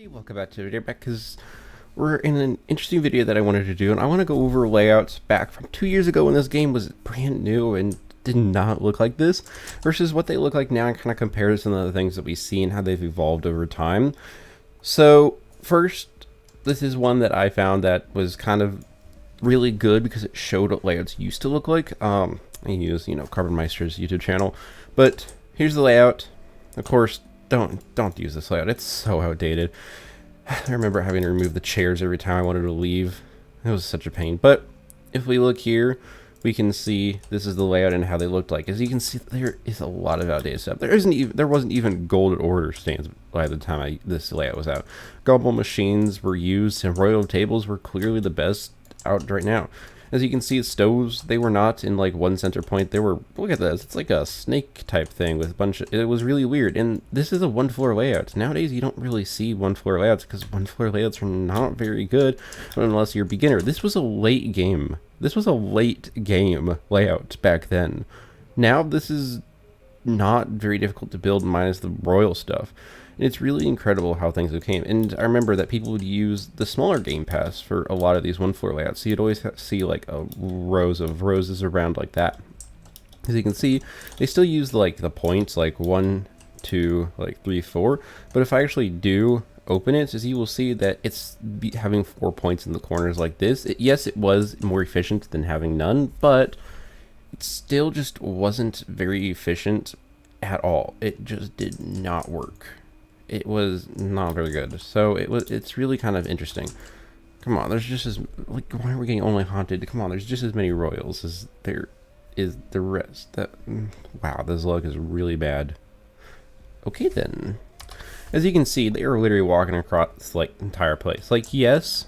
Hey, welcome back to the video back because we're in an interesting video that I wanted to do, and I want to go over layouts back from 2 years ago when this game was brand new and did not look like this versus what they look like now, and kind of compare to some of the things that we see and how they've evolved over time. So first, this is one that I found that was kind of really good because it showed what layouts used to look like. I use, Carbon Meister's YouTube channel, but here's the layout. Of course, don't use this layout. It's so outdated. I remember having to remove the chairs every time I wanted to leave. It was such a pain. But if we look here, we can see this is the layout and how they looked like. As you can see, there is a lot of outdated stuff. There wasn't even gold order stands by the time this layout was out. Gobble machines were used, and royal tables were clearly the best out right now. As you can see, stoves, they were not in like one center point. They were, look at this, it's like a snake type thing with a bunch of, it was really weird. And this is a one floor layout. Nowadays, you don't really see one floor layouts because one floor layouts are not very good unless you're a beginner. This was a late game. This was a late game layout back then. Now this is not very difficult to build minus the royal stuff. And it's really incredible how things have came. And I remember that people would use the smaller game pass for a lot of these one floor layouts. So you'd always see like a rows of roses around like that. As you can see, they still use like the points like 1, 2, like 3, 4. But if I actually do open it, as you will see that it's having 4 points in the corners like this. Yes, it was more efficient than having none, but it still just wasn't very efficient at all. It just did not work. It was not very good. So it's really kind of interesting. Come on, there's just as, like, why are we getting only haunted? Come on, there's just as many royals as there is the rest. Wow, this look is really bad. Okay then. As you can see, they are literally walking across like entire place. Like, yes,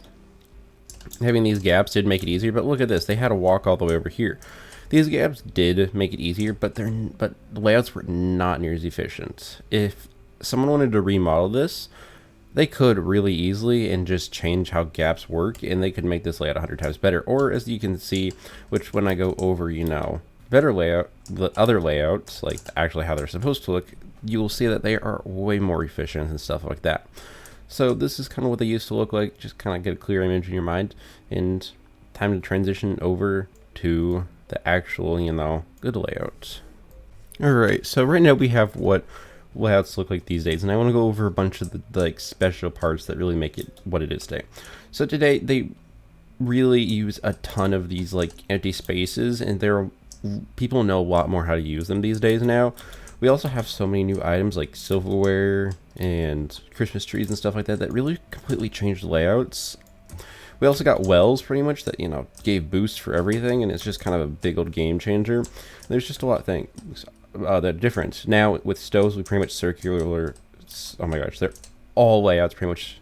having these gaps did make it easier, but look at this. They had to walk all the way over here. These gaps did make it easier, but the layouts were not near as efficient. If someone wanted to remodel this, they could really easily and just change how gaps work, and they could make this layout 100 times better. Or as you can see, which when I go over, better layout, the other layouts, like actually how they're supposed to look, you will see that they are way more efficient and stuff like that. So this is kind of what they used to look like. Just kind of get a clear image in your mind, and time to transition over to the actual, good layout. All right, so right now we have what layouts look like these days, and I want to go over a bunch of the like special parts that really make it what it is today. So today they really use a ton of these like empty spaces, and people know a lot more how to use them these days now. We also have so many new items like silverware and Christmas trees and stuff like that really completely changed the layouts. We also got wells pretty much that, gave boosts for everything, and it's just kind of a big old game changer. There's just a lot of things that are different. Now with stoves, we pretty much circular, oh my gosh, they're all layouts pretty much,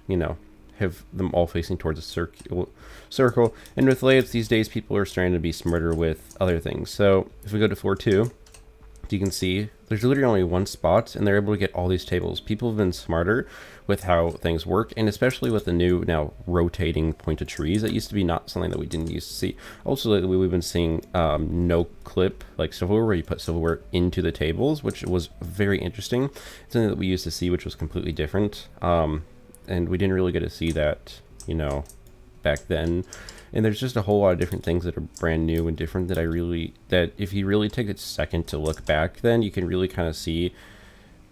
have them all facing towards a circle. And with layouts these days, people are starting to be smarter with other things. So if we go to floor 2, you can see there's literally only one spot, and they're able to get all these tables. People have been smarter with how things work, and especially with the new now rotating pointed trees. That used to be not something that we didn't used to see. Also lately we've been seeing no clip like silverware, where you put silverware into the tables, which was very interesting. It's something that we used to see, which was completely different, and we didn't really get to see that back then. And there's just a whole lot of different things that are brand new and different that if you really take a second to look back, then you can really kind of see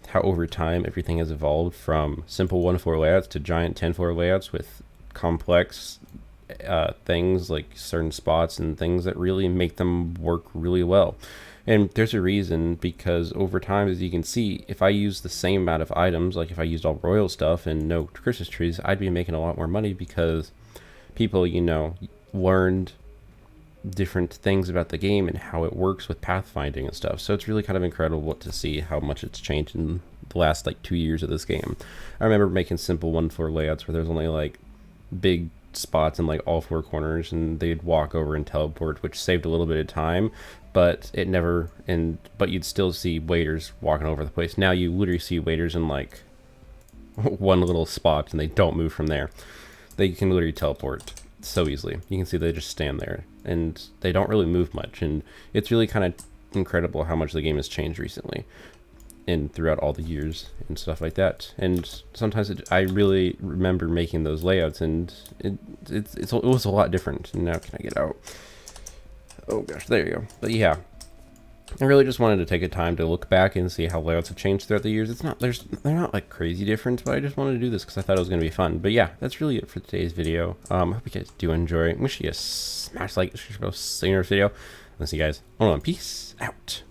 how over time everything has evolved from simple 1 floor layouts to giant 10 floor layouts with complex things like certain spots and things that really make them work really well. And there's a reason, because over time, as you can see, if I use the same amount of items, like if I used all royal stuff and no Christmas trees, I'd be making a lot more money because people, learned different things about the game and how it works with pathfinding and stuff. So it's really kind of incredible to see how much it's changed in the last like 2 years of this game. I remember making simple 1 floor layouts where there's only like big spots in like all 4 corners, and they'd walk over and teleport, which saved a little bit of time, but but you'd still see waiters walking over the place. Now you literally see waiters in like one little spot, and they don't move from there. They can literally teleport so easily. You can see they just stand there, and they don't really move much, and it's really kind of incredible how much the game has changed recently. and throughout all the years and stuff like that. And sometimes I really remember making those layouts, and it was a lot different. Now can I get out? Oh gosh, there you go. But yeah, I really just wanted to take a time to look back and see how layouts have changed throughout the years. They're not like crazy different, but I just wanted to do this because I thought it was going to be fun. But yeah, that's really it for today's video. I hope you guys do enjoy. Make sure you smash like, subscribe, see you in our video. I'll see you guys. Hold on, peace out.